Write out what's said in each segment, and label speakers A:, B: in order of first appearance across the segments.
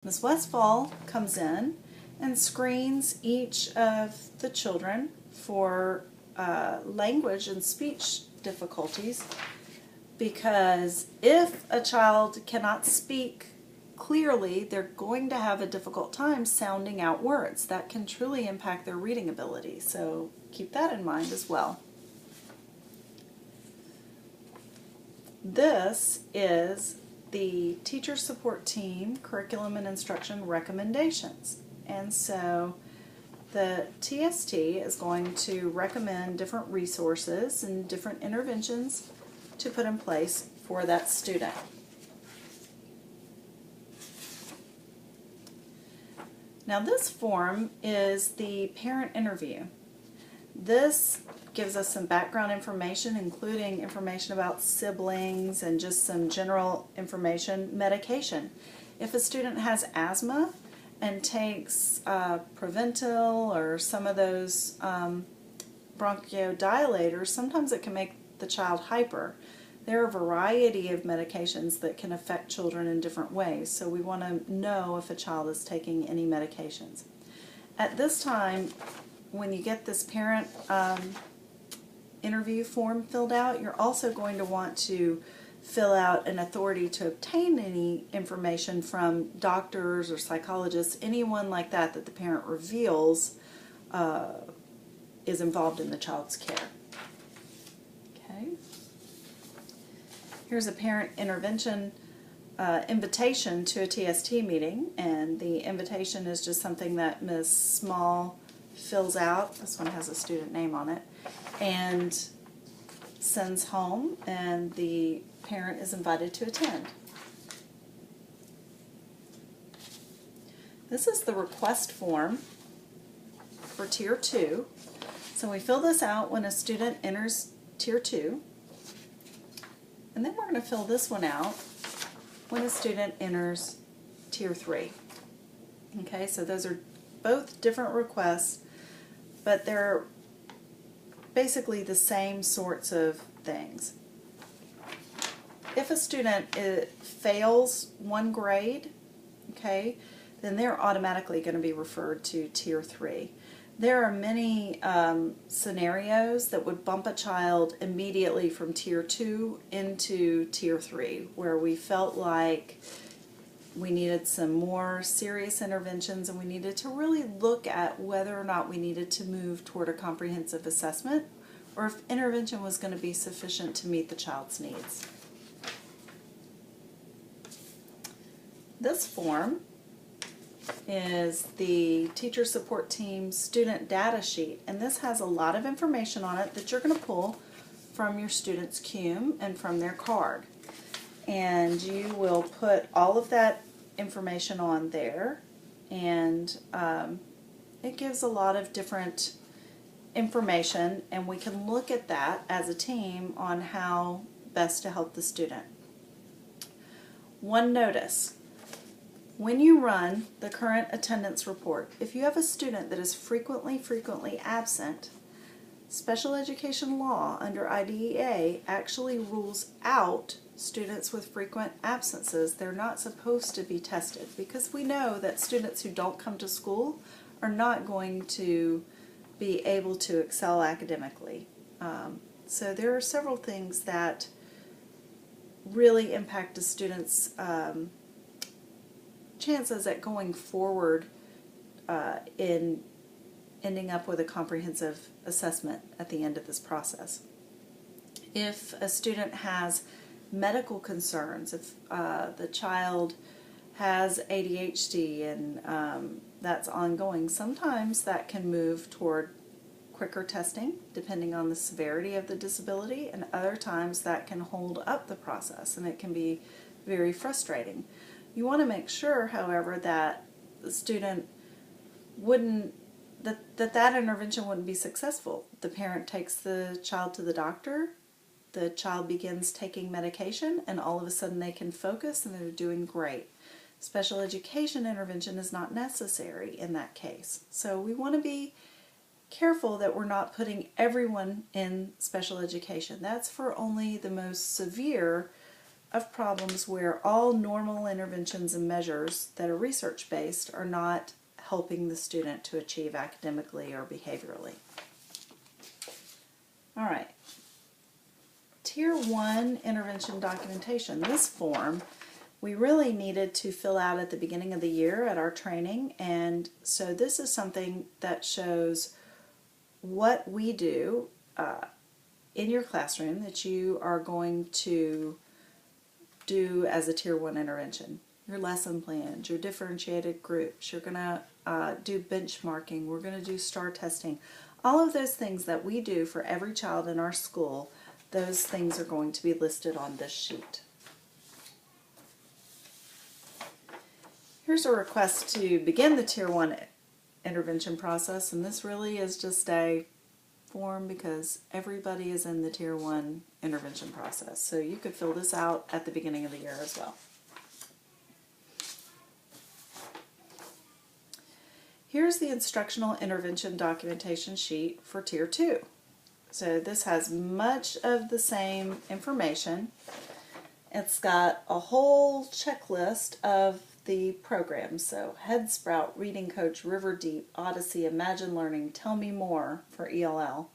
A: Ms. Westfall comes in and screens each of the children for language and speech difficulties, because if a child cannot speak clearly, they're going to have a difficult time sounding out words. That can truly impact their reading ability, so keep that in mind as well. This is the teacher support team curriculum and instruction recommendations. And so the TST is going to recommend different resources and different interventions to put in place for that student. Now this form is the parent interview. This gives us some background information, including information about siblings and just some general information. Medication. If a student has asthma and takes Preventil or some of those bronchodilators, sometimes it can make the child hyper. There are a variety of medications that can affect children in different ways, so we want to know if a child is taking any medications. At this time, when you get this parent interview form filled out, you're also going to want to fill out an authority to obtain any information from doctors or psychologists, anyone like that that the parent reveals is involved in the child's care. Okay. Here's a parent intervention invitation to a TST meeting, and the invitation is just something that Ms. Small fills out. This one has a student name on it, and sends home, and the parent is invited to attend. This is the request form for Tier 2. So we fill this out when a student enters Tier 2, and then we're going to fill this one out when a student enters Tier 3. Okay, so those are both different requests, but they're basically the same sorts of things. If a student fails one grade, okay, then they're automatically going to be referred to Tier 3. There are many scenarios that would bump a child immediately from Tier 2 into Tier 3, where we felt like we needed some more serious interventions, and we needed to really look at whether or not we needed to move toward a comprehensive assessment, or if intervention was going to be sufficient to meet the child's needs. This form is the teacher support team student data sheet, and this has a lot of information on it that you're going to pull from your student's CUME and from their card. And you will put all of that information on there, and it gives a lot of different information, and we can look at that as a team on how best to help the student. One notice: when you run the current attendance report, if you have a student that is frequently absent, special education law under IDEA actually rules out students with frequent absences. They're not supposed to be tested, because we know that students who don't come to school are not going to be able to excel academically. So there are several things that really impact a student's chances at going forward in ending up with a comprehensive assessment at the end of this process. If a student has medical concerns, if the child has ADHD and that's ongoing, sometimes that can move toward quicker testing depending on the severity of the disability, and other times that can hold up the process, and it can be very frustrating. You want to make sure, however, that the student wouldn't, that intervention wouldn't be successful. The parent takes the child to the doctor, the child begins taking medication, and all of a sudden they can focus and they're doing great. Special education intervention is not necessary in that case. So we want to be careful that we're not putting everyone in special education. That's for only the most severe of problems where all normal interventions and measures that are research-based are not helping the student to achieve academically or behaviorally. All right. Tier 1 intervention documentation. This form we really needed to fill out at the beginning of the year at our training, and so this is something that shows what we do in your classroom that you are going to do as a Tier 1 intervention. Your lesson plans, your differentiated groups, you're going to do benchmarking, we're going to do STAR testing. All of those things that we do for every child in our school, those things are going to be listed on this sheet. Here's a request to begin the Tier 1 intervention process, and this really is just a form because everybody is in the Tier 1 intervention process. So you could fill this out at the beginning of the year as well. Here's the instructional intervention documentation sheet for Tier 2. So this has much of the same information. It's got a whole checklist of the programs. So Head Sprout, Reading Coach, River Deep, Odyssey, Imagine Learning, Tell Me More for ELL,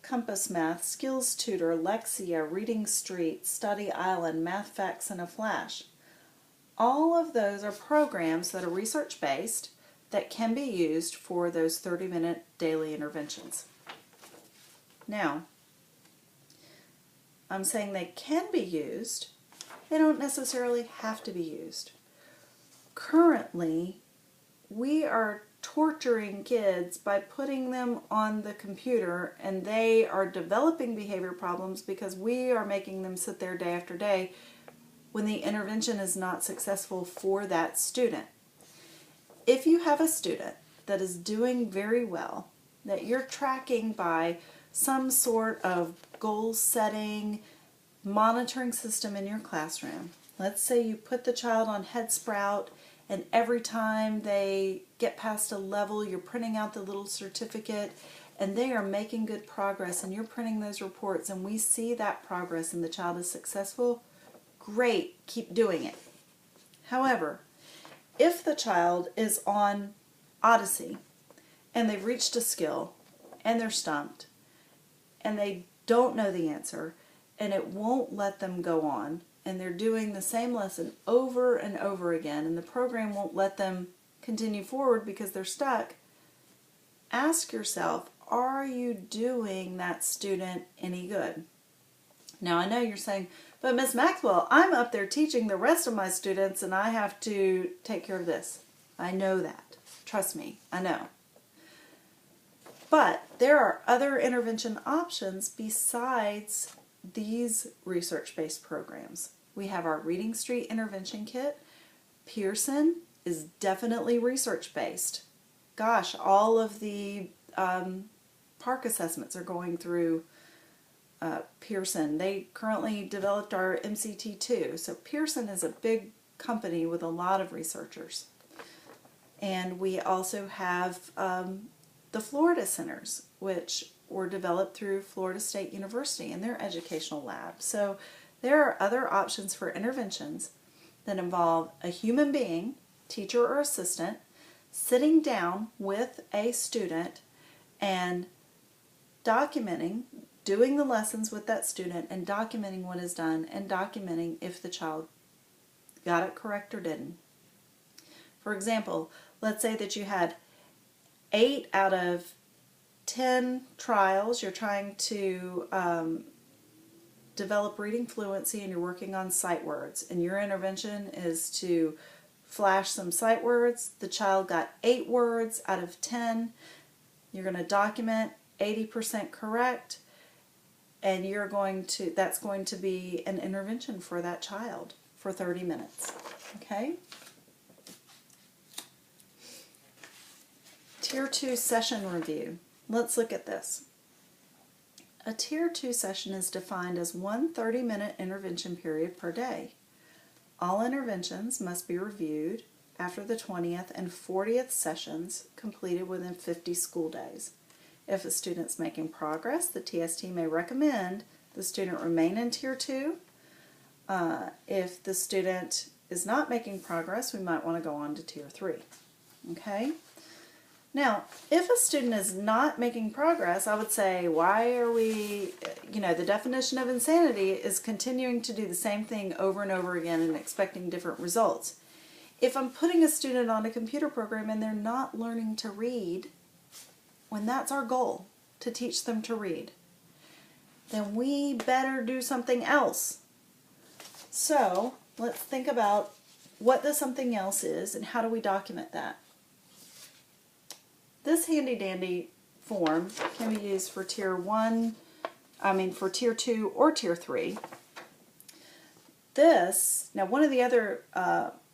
A: Compass Math, Skills Tutor, Lexia, Reading Street, Study Island, Math Facts in a Flash. All of those are programs that are research-based that can be used for those 30-minute daily interventions. Now, I'm saying they can be used. They don't necessarily have to be used. Currently, we are torturing kids by putting them on the computer, and they are developing behavior problems because we are making them sit there day after day when the intervention is not successful for that student. If you have a student that is doing very well, that you're tracking by some sort of goal setting, monitoring system in your classroom, let's say you put the child on Head Sprout, and every time they get past a level, you're printing out the little certificate, and they are making good progress, and you're printing those reports, and we see that progress, and the child is successful, great, keep doing it. However, if the child is on Odyssey, and they've reached a skill, and they're stumped, and they don't know the answer, and it won't let them go on, and they're doing the same lesson over and over again, and the program won't let them continue forward because they're stuck, ask yourself, are you doing that student any good? Now, I know you're saying, but Miss Maxwell, I'm up there teaching the rest of my students, and I have to take care of this. I know that. Trust me, I know. But there are other intervention options besides these research-based programs. We have our Reading Street Intervention Kit. Pearson is definitely research-based. Gosh, all of the park assessments are going through Pearson. They currently developed our MCT2. So Pearson is a big company with a lot of researchers. And we also have the Florida Centers, which were developed through Florida State University and their educational lab. So there are other options for interventions that involve a human being, teacher or assistant, sitting down with a student and documenting, doing the lessons with that student and documenting what is done and documenting if the child got it correct or didn't. For example, let's say that you had 8 out of 10 trials, you're trying to develop reading fluency and you're working on sight words, and your intervention is to flash some sight words. The child got 8 words out of 10. You're going to document 80% correct, and that's going to be an intervention for that child for 30 minutes. Okay? Tier 2 session review. Let's look at this. A Tier 2 session is defined as one 30-minute intervention period per day. All interventions must be reviewed after the 20th and 40th sessions completed within 50 school days. If a student's making progress, the TST may recommend the student remain in Tier 2 If the student is not making progress, we might want to go on to Tier 3. Okay? Now, if a student is not making progress, I would say, why are we, the definition of insanity is continuing to do the same thing over and over again and expecting different results. If I'm putting a student on a computer program and they're not learning to read, when that's our goal, to teach them to read, then we better do something else. So, let's think about what the something else is and how do we document that. This handy dandy form can be used for Tier 2 or Tier 3. Now one of the other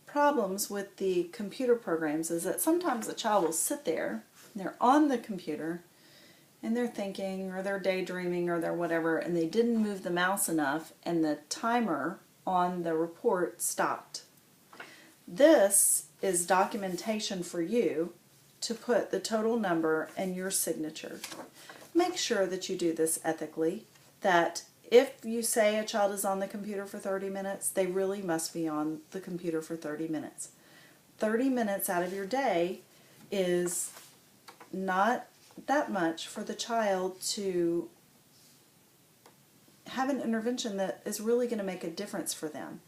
A: problems with the computer programs is that sometimes the child will sit there, and they're on the computer, and they're thinking, or they're daydreaming, or they're whatever, and they didn't move the mouse enough, and the timer on the report stopped. This is documentation for you to put the total number and your signature. Make sure that you do this ethically, that if you say a child is on the computer for 30 minutes, they really must be on the computer for 30 minutes. 30 minutes out of your day is not that much for the child to have an intervention that is really going to make a difference for them.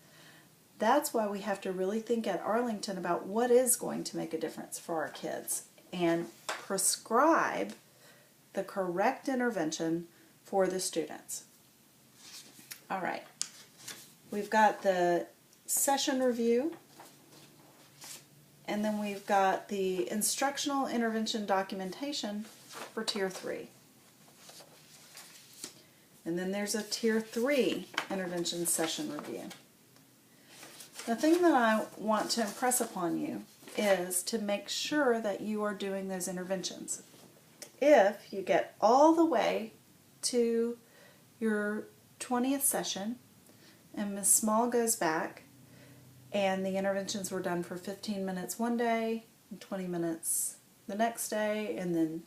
A: That's why we have to really think at Arlington about what is going to make a difference for our kids and prescribe the correct intervention for the students. All right, we've got the session review, and then we've got the instructional intervention documentation for Tier 3. And then there's a Tier 3 intervention session review. The thing that I want to impress upon you is to make sure that you are doing those interventions. If you get all the way to your 20th session and Ms. Small goes back and the interventions were done for 15 minutes one day, and 20 minutes the next day, and then